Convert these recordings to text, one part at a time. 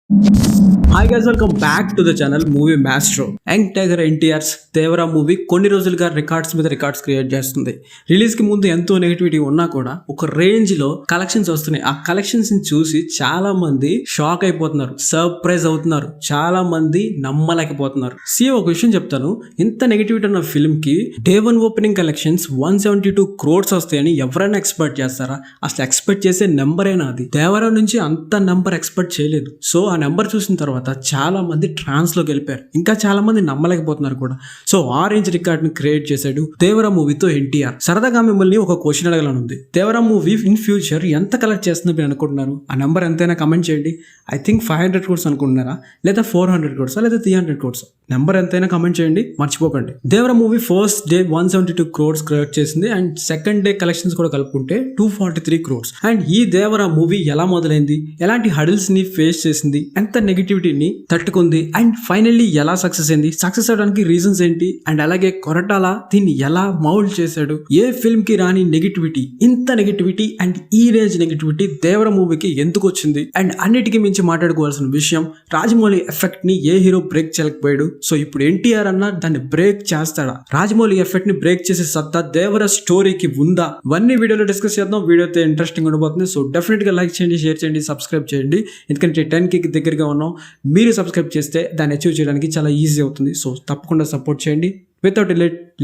Hi guys, welcome back to the channel movie maestro. Young tiger NTR's Devara movie కొన్ని రోజులుగా records మీద records create చేస్తుంది. Release కి ముందు ఎంతో నెగిటివిటీ ఉన్నా కూడా ఒక రేంజ్ లో కలెక్షన్స్ వస్తున్నాయి. ఆ కలెక్షన్స్ ని చూసి చాలా మంది షాక్ అయిపోతున్నారు, సర్ప్రైజ్ అవుతున్నారు, చాలా మంది నమ్మలేకపోతున్నారు. ఒక విషయం చెప్తాను, ఇంత నెగిటివిటీ ఉన్న ఫిల్మ్ కి డే 1 ఓపెనింగ్ కలెక్షన్స్ 172 crores వస్తాయని ఎవరైనా ఎక్స్పెక్ట్ చేస్తారా? అసలు ఎక్స్పెక్ట్ చేసే నెంబర్ అయినా అది దేవరా నుంచి అంత నెంబర్ ఎక్స్పెక్ట్ చేయలేదు. సో ఆ నెంబర్ చూసిన తర్వాత చాలా మంది ట్రాన్స్ లోకి వెళ్ళిపోయారు, ఇంకా చాలా మంది నమ్మలేకపోతున్నారు కూడా. సో ఆ రేంజ్ రికార్డ్ ని క్రియేట్ చేశాడు దేవరా మూవీతో ఎన్టీఆర్. సరదాగా మిమ్మల్ని ఒక క్వశ్చన్ అడగాలని ఉంది. దేవరా మూవీ ఇన్ ఫ్యూచర్ ఎంత కలెక్ట్ చేస్తుందో మీరు అనుకుంటున్నారు? ఆ నెంబర్ ఎంతైనా కమెంట్ చేయండి. ఐ థింక్ 500 crores అనుకుంటున్నారా, లేదా 400 crores, లేదా 300 crores? నెంబర్ ఎంతైనా కమెంట్ చేయండి, మర్చిపోకండి. Devara movie first day 172 crores create చేసింది, అండ్ సెకండ్ డే కలెక్షన్స్ కూడా కలుపుకుంటే 243 crores. అండ్ ఈ దేవరా మూవీ ఎలా మొదలైంది, ఎలాంటి హడిల్స్ ని ఫేస్ చేసింది, ఎంత నెగిటివిటీని తట్టుకుంది, అండ్ ఫైనల్లీ ఎలా సక్సెస్ అయింది, సక్సెస్ అవడానికి రీజన్స్ ఏంటి, అండ్ అలాగే కొరటాల దీన్ని ఎలా మౌల్డ్ చేశాడు, ఏ ఫిల్మ్ కి రాని నెగిటివిటీ, ఇంత నెగిటివిటీ అండ్ ఈ రేంజ్ నెగిటివిటీ దేవరా మూవీకి ఎందుకు వచ్చింది, అండ్ అన్నిటికీ మించి మాట్లాడుకోవాల్సిన విషయం రాజమౌళి ఎఫెక్ట్ ని ఏ హీరో బ్రేక్ చేయలేకపోయాడు. సో ఇప్పుడు ఎన్టీఆర్ అన్న దాన్ని బ్రేక్ చేస్తాడా? రాజమౌళి ఎఫెక్ట్ ని బ్రేక్ చేసే సత్తా దేవరా స్టోరీకి ఉందా? ఇవన్నీ వీడియోలో డిస్కస్ చేద్దాం. వీడియో అయితే ఇంట్రెస్టింగ్ ఉండబోతుంది. సో డెఫినెట్ గా లైక్ చేయండి, షేర్ చేయండి, సబ్స్క్రైబ్ చేయండి. ఎందుకంటే 10K దగ్గరగా ఉన్నాం. మీరు సబ్స్క్రైబ్ చేస్తే దాన్ని అచీవ్ చేయడానికి చాలా ఈజీ అవుతుంది. సో తప్పకుండా సపోర్ట్ చేయండి. Without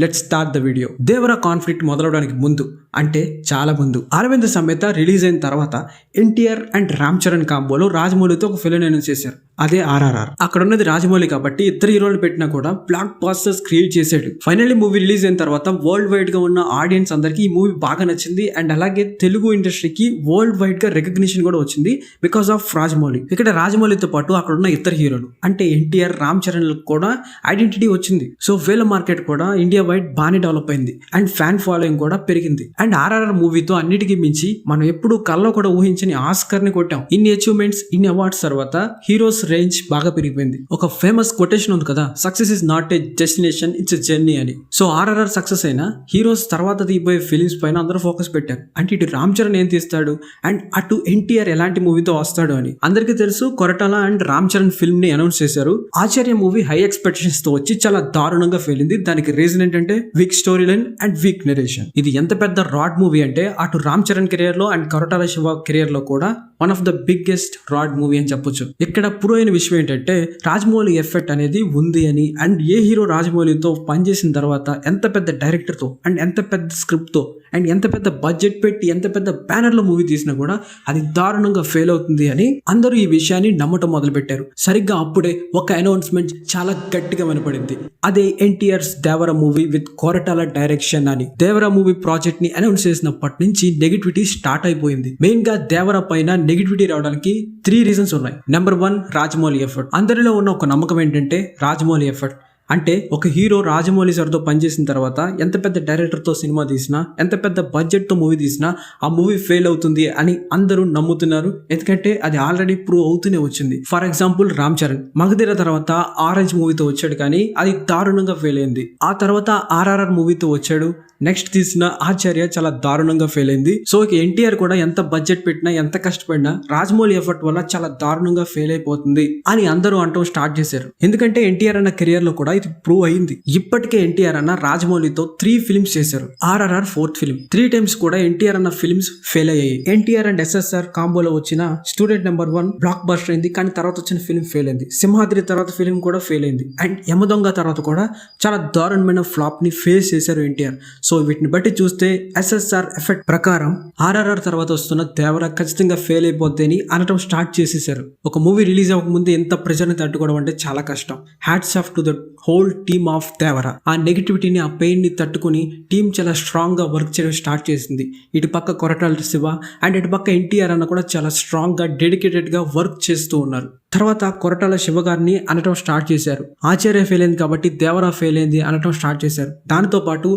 let's start the video. Devara conflict మొదలవడానికి ముందు, అంటే చాలా ముందు, అరవింద్ సమేత రిలీజ్ అయిన తర్వాత ఎన్టీఆర్ అండ్ రామ్ చరణ్ కాంబోలో రాజమౌళితో ఒక ఫిల్మ్ అనౌన్స్ చేశారు. అదే RRR. అక్కడ ఉన్నది రాజమౌళి కాబట్టి ఇద్దరు హీరోలు పెట్టినా కూడా బ్లాక్ బాస్టర్స్ క్రియేట్ చేశాడు. ఫైనల్లీ మూవీ రిలీజ్ అయిన తర్వాత వరల్డ్ వైడ్ గా ఉన్న ఆడియన్స్ అందరికి ఈ మూవీ బాగా నచ్చింది. అండ్ అలాగే తెలుగు ఇండస్ట్రీకి వరల్డ్ వైడ్ గా రికగ్నిషన్ కూడా వచ్చింది బికాస్ ఆఫ్ రాజమౌళి. ఇక్కడ రాజమౌళితో పాటు అక్కడ ఉన్న ఇద్దరు హీరోలు అంటే ఎన్టీఆర్, రామ్ చరణ్ కూడా ఐడెంటిటీ వచ్చింది. సో వీళ్ళ మార్కెట్ కూడా ఇండియా వైడ్ బాగానే డెవలప్ అయింది, అండ్ ఫ్యాన్ ఫాలోయింగ్ కూడా పెరిగింది. అండ్ RRR మూవీతో అన్నిటికీ మించి మనం ఎప్పుడు కల్లో కూడా ఊహించని ఆస్కర్ ని కొట్టాం. ఇన్ని అచీవ్మెంట్స్, ఇన్ని అవార్డ్స్ తర్వాత హీరోస్ రేంజ్ బాగా పెరిగిపోయింది. ఒక ఫేమస్ కొటేషన్ ఉంది కదా, success is not a destination, it's a journey అని. సో RRR సక్సెస్ అయినా హీరోస్ తర్వాత తీయబోయే ఫిలిమ్స్ పైన అందరూ ఫోకస్ పెట్టారు. అంటే ఇటు రామ్ చరణ్ ఏం తీస్తాడు, అండ్ అటు ఎన్టీఆర్ ఎలాంటి మూవీతో వస్తాడు అని. అందరికీ తెలుసు, కొరటాల అండ్ రామ్ చరణ్ ఫిల్మ్ ని అనౌన్స్ చేశారు. ఆచార్య మూవీ హై ఎక్స్పెక్టేషన్స్ తో వచ్చి చాలా దారుణంగా ఫెయిల్ అయింది. దానికి రీజన్ ఏంటంటే week story line and weak narration. ఇది ఎంత పెద్ద రాడ్ మూవీ అంటే అటు రామ్ చరణ్ కెరియర్ లో అండ్ కొరటాల శివ కెరియర్ లో కూడా one of the biggest rod movie అని చెప్పొచ్చు. ఇక్కడ ప్రూవ్ అయిన విషయం ఏంటంటే రాజమౌళి ఎఫెక్ట్ అనేది ఉంది అని. అండ్ ఏ హీరో రాజమౌళితో పనిచేసిన తర్వాత ఎంత పెద్ద డైరెక్టర్ తో అండ్ ఎంత పెద్ద స్క్రిప్ట్ తో అండ్ ఎంత పెద్ద బడ్జెట్ పెట్టి ఎంత పెద్ద బ్యానర్ లో మూవీ తీసినా కూడా అది దారుణంగా ఫెయిల్ అవుతుంది అని అందరూ ఈ విషయాన్ని నమ్మటం మొదలు పెట్టారు. సరిగ్గా అప్పుడే ఒక అనౌన్స్మెంట్ చాలా గట్టిగా వినపడింది. అదే NTR's Devara movie with Koratala direction అని. దేవరా మూవీ ప్రాజెక్ట్ ని అనౌన్స్ చేసినప్పటి నుంచి నెగిటివిటీ స్టార్ట్ అయిపోయింది. మెయిన్ గా దేవరా పైన నెగిటివిటీ రావడానికి 3 రీజన్స్ ఉన్నాయి. Number 1, Rajamouli effort. అందరిలో ఉన్న ఒక నమ్మకం ఏంటంటే రాజమౌళి ఎఫర్ట్ అంటే ఒక హీరో రాజమౌళి సార్తో పనిచేసిన తర్వాత ఎంత పెద్ద డైరెక్టర్తో సినిమా తీసినా, ఎంత పెద్ద బడ్జెట్తో మూవీ తీసినా ఆ మూవీ ఫెయిల్ అవుతుంది అని అందరూ నమ్ముతున్నారు. ఎందుకంటే అది ఆల్రెడీ ప్రూవ్ అవుతూనే వచ్చింది. ఫర్ ఎగ్జాంపుల్ రామ్ చరణ్ మగధీర తర్వాత ఆరెంజ్ మూవీతో వచ్చాడు, కానీ అది దారుణంగా ఫెయిల్ అయింది. ఆ తర్వాత RRR మూవీతో వచ్చాడు. నెక్స్ట్ తీసిన ఆచార్య చాలా దారుణంగా ఫెయిల్ అయింది. సో ఎన్టీఆర్ కూడా ఎంత బడ్జెట్ పెట్టినా, ఎంత కష్టపడినా రాజమౌళి ఎఫర్ట్ వల్ల చాలా దారుణంగా ఫెయిల్ అయిపోతుంది అని అందరూ అంటూ స్టార్ట్ చేశారు. ఎందుకంటే ఎన్టీఆర్ అన్న కెరియర్ లో కూడా ఇది ప్రూవ్ అయింది. ఇప్పటికే ఎన్టీఆర్ అన్న రాజమౌళితో 3 ఫిల్మ్స్ చేశారు. RRR 4th film. 3 times కూడా ఎన్టీఆర్ అన్న ఫిల్మ్స్ ఫెయిల్ అయ్యాయి. ఎన్టీఆర్ అండ్ SSR కాంబోలో వచ్చిన స్టూడెంట్ నెంబర్ 1 బ్లాక్ బస్టర్ అయింది, కానీ తర్వాత వచ్చిన ఫిల్మ్ ఫెయిల్ అయింది. సింహాద్రి తర్వాత ఫిల్మ్ కూడా ఫెయిల్ అయింది. అండ్ యమదొంగ తర్వాత కూడా చాలా దారుణమైన ఫ్లాప్ ని ఫేస్ చేశారు ఎన్టీఆర్. సో వీటిని బట్టి చూస్తే SSR ఎఫెక్ట్ ప్రకారం RRR తర్వాత వస్తున్న దేవరా ఖచ్చితంగా ఫెయిల్ అయిపోద్దని అనటం స్టార్ట్ చేసేసారు. ఒక మూవీ రిలీజ్ అవ్వకముందే ఎంత ప్రెజర్ ని తట్టుకోవడం అంటే చాలా కష్టం. Hats off to the whole team of Devara. ఆ నెగిటివిటీని, ఆ పెయిన్ ని తట్టుకుని టీం చాలా స్ట్రాంగ్ గా వర్క్ చేయడం స్టార్ట్ చేసింది. ఇటు పక్క కొరటాల శివ అండ్ ఇటు పక్క ఎన్టీఆర్ అన్న కూడా చాలా స్ట్రాంగ్ గా, డెడికేటెడ్ గా వర్క్ చేస్తూ ఉన్నారు. తర్వాత కొరటాల శివ గారిని అనటం స్టార్ట్ చేశారు. ఆచార్య ఫెయిల్ అయింది కాబట్టి దేవరా ఫెయిల్ అయింది అనటం స్టార్ట్ చేశారు. దానితో పాటు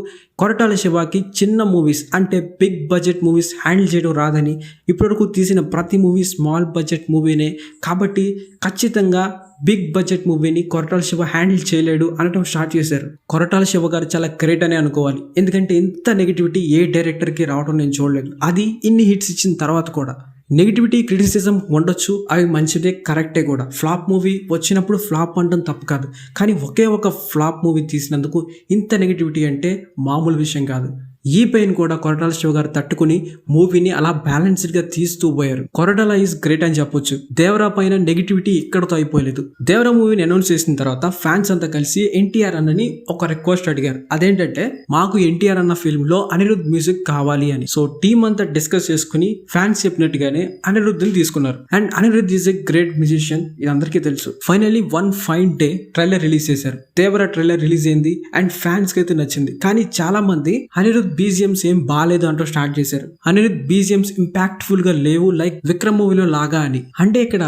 కొరటాల శివకి చిన్న మూవీస్ అంటే బిగ్ బడ్జెట్ మూవీస్ హ్యాండిల్ చేయడం రాదని, ఇప్పటివరకు తీసిన ప్రతి మూవీ స్మాల్ బడ్జెట్ మూవీనే కాబట్టి ఖచ్చితంగా బిగ్ బడ్జెట్ మూవీని కొరటాల శివ హ్యాండిల్ చేయలేడు అనటం స్టార్ట్ చేశారు. కొరటాల శివ గారు చాలా గ్రేట్ అనే అనుకోవాలి. ఎందుకంటే ఇంత నెగిటివిటీ ఏ డైరెక్టర్కి రావడం నేను చూడలేదు, అది ఇన్ని హిట్స్ ఇచ్చిన తర్వాత కూడా. నెగిటివిటీ క్రిటిసిజం ఉండొచ్చు, అవి మంచిదే, కరెక్టే కూడా. ఫ్లాప్ మూవీ వచ్చినప్పుడు ఫ్లాప్ అనడం తప్పు కాదు, కానీ ఒకే ఒక ఫ్లాప్ మూవీ తీసినందుకు ఇంత నెగిటివిటీ అంటే మామూలు విషయం కాదు. ఈ పెయిన్ కూడా కొరటాల శివ గారు తట్టుకుని మూవీని అలా బ్యాలెన్స్డ్ గా తీస్తూ పోయారు. కొరటాల ఈజ్ గ్రేట్ అని చెప్పొచ్చు. దేవరా పైన నెగిటివిటీ ఇక్కడతో అయిపోలేదు. దేవరా మూవీని అనౌన్స్ చేసిన తర్వాత ఫ్యాన్స్ అంతా కలిసి ఎన్టీఆర్ అన్నని ఒక రిక్వెస్ట్ అడిగారు. అదేంటంటే మాకు ఎన్టీఆర్ అన్న ఫిల్మ్ లో అనిరుద్ మ్యూజిక్ కావాలి అని. సో టీమ్ అంతా డిస్కస్ చేసుకుని ఫ్యాన్స్ చెప్పినట్టుగానే అనిరుద్ని తీసుకున్నారు. And Anirudh is a great musician, ఇది అందరికీ తెలుసు. Finally one fine day trailer release చేశారు. దేవరా ట్రైలర్ రిలీజ్ అయింది అండ్ ఫ్యాన్స్ కి అయితే నచ్చింది. కానీ చాలా మంది అనిరుద్ బీజిఎంస్ ఏం బాలేదు అంటూ స్టార్ట్ చేశారు. అనిరుద్ బీజిఎంస్ ఇంపాక్ట్ఫుల్ గా లేవు, లైక్ విక్రమ్ మూవీలో లాగా అని. అంటే ఇక్కడ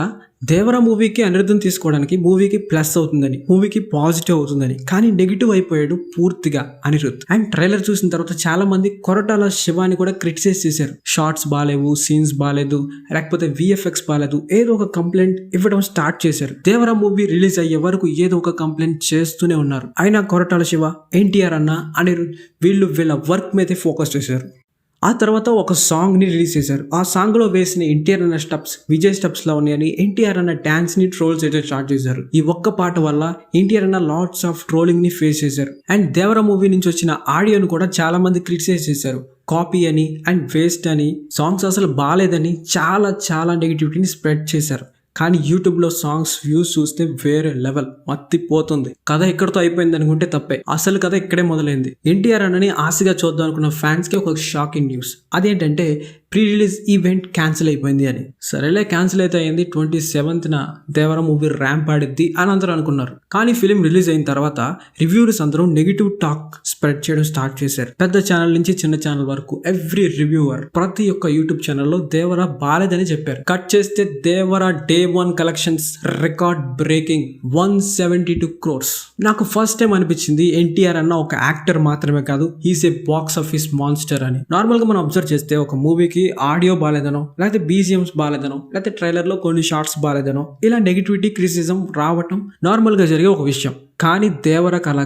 దేవరా మూవీకి అనిరుద్ధం తీసుకోవడానికి మూవీకి ప్లస్ అవుతుందని, మూవీకి పాజిటివ్ అవుతుందని, కానీ నెగిటివ్ అయిపోయాడు పూర్తిగా అనిరుద్ధ్. అండ్ ట్రైలర్ చూసిన తర్వాత చాలా మంది కొరటాల శివాని కూడా క్రిటిసైజ్ చేశారు. షార్ట్స్ బాలేవు, సీన్స్ బాలేదు, లేకపోతే విఎఫ్ఎక్స్ బాలేదు, ఏదో ఒక కంప్లైంట్ ఇవ్వడం స్టార్ట్ చేశారు. దేవరా మూవీ రిలీజ్ అయ్యే వరకు ఏదో ఒక కంప్లైంట్ చేస్తూనే ఉన్నారు. అయినా కొరటాల శివ, ఎన్టీఆర్ అన్న, అనిరుద్ధ్ వీళ్ళ వర్క్ మీదే ఫోకస్ చేశారు. ఆ తర్వాత ఒక సాంగ్ ని రిలీజ్ చేశారు. ఆ సాంగ్ లో వేసిన ఎన్టీఆర్ అన్న స్టెప్స్ విజయ్ స్టెప్స్ లా ఉన్నాయని ఎన్టీఆర్ అన్న డాన్స్ ని ట్రోల్స్ అయితే స్టార్ట్ చేశారు. ఈ ఒక్క పాట వల్ల ఎన్టీఆర్ అన్న లాట్స్ ఆఫ్ ట్రోలింగ్ ని ఫేస్ చేశారు. అండ్ దేవరా మూవీ నుంచి వచ్చిన ఆడియోను కూడా చాలా మంది క్రిటిసైజ్ చేశారు. కాపీ అని అండ్ వేస్ట్ అని, సాంగ్స్ అసలు బాలేదని చాలా నెగిటివిటీని స్ప్రెడ్ చేశారు. కానీ యూట్యూబ్లో సాంగ్స్ వ్యూస్ చూస్తే వేరే లెవెల్, మత్తిపోతుంది. కథ ఇక్కడతో అయిపోయింది అనుకుంటే తప్పే. అసలు కథ ఇక్కడే మొదలైంది. ఎన్టీఆర్ అన్నని ఆశగా చూద్దాం అనుకున్న ఫ్యాన్స్కి ఒక షాకింగ్ న్యూస్. అదేంటంటే ప్రీ రిలీజ్ ఈవెంట్ క్యాన్సిల్ అయిపోయింది అని. సరేలే క్యాన్సిల్ అయితే అయింది, 27th దేవరా మూవీ ర్యాంప్ ఆడిద్ది అని అందరూ అనుకున్నారు. కానీ ఫిలిం రిలీజ్ అయిన తర్వాత రివ్యూవర్స్ అందరూ నెగిటివ్ టాక్ స్ప్రెడ్ చేయడం స్టార్ట్ చేశారు. పెద్ద ఛానల్ నుంచి చిన్న ఛానల్ వరకు ఎవ్రీ రివ్యూవర్ ప్రతి ఒక్క యూట్యూబ్ ఛానల్లో దేవరా బాలేదని చెప్పారు. కట్ చేస్తే Devara day 1 collections record breaking 172 crores. నాకు ఫస్ట్ టైం అనిపించింది ఎన్టీఆర్ అన్న ఒక యాక్టర్ మాత్రమే కాదు, హీస్ ఏ బాక్స్ ఆఫీస్ మాన్స్టర్ అని. నార్మల్ గా మనం అబ్జర్వ్ చేస్తే ఒక మూవీకి ఆడియో బాలేదనో, లేకపోతే బీజిఎంస్ బాలేదనో, లేకపోతే ట్రైలర్ లో కొన్ని షార్ట్స్ బాలేదనో, ఇలా నెగిటివిటీ క్రిటిసిజం రావటం నార్మల్ గా జరిగే ఒక విషయం. కానీ దేవరా కళ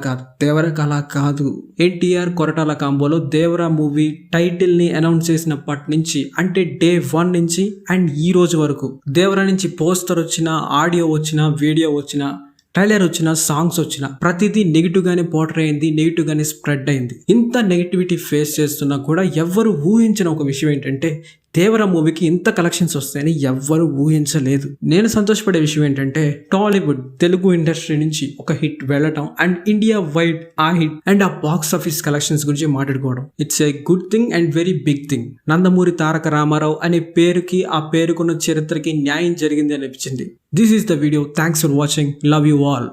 కాదు. ఎన్టీఆర్ కొరటాల కాంబోలో దేవరా మూవీ టైటిల్ ని అనౌన్స్ చేసినప్పటి నుంచి, అంటే డే 1 నుంచి అండ్ ఈ రోజు వరకు దేవరా నుంచి పోస్టర్ వచ్చినా, ఆడియో వచ్చినా, వీడియో వచ్చినా, ట్రైలర్ వచ్చిన, సాంగ్స్ వచ్చిన, ప్రతిదీ నెగిటివ్ గానే పోర్ట్రే అయింది, నెగిటివ్ గానే స్ప్రెడ్ అయింది. ఇంత నెగిటివిటీ ఫేస్ చేస్తున్నా కూడా ఎవ్వరు ఊహించిన ఒక విషయం ఏంటంటే దేవరా మూవీకి ఇంత కలెక్షన్స్ వస్తాయని ఎవ్వరు ఊహించలేదు. నేను సంతోషపడే విషయం ఏంటంటే టాలీవుడ్ తెలుగు ఇండస్ట్రీ నుంచి ఒక హిట్ వెళ్ళటం అండ్ ఇండియా వైడ్ ఆ హిట్ అండ్ ఆ బాక్స్ ఆఫీస్ కలెక్షన్స్ గురించి మాట్లాడుకోవడం, it's a good thing and very big thing. Nandamuri Taraka Ramarao అనే పేరుకి, ఆ పేరుకున్న చరిత్రకి న్యాయం జరిగింది అనిపించింది. This is the video. Thanks for watching. Love you all.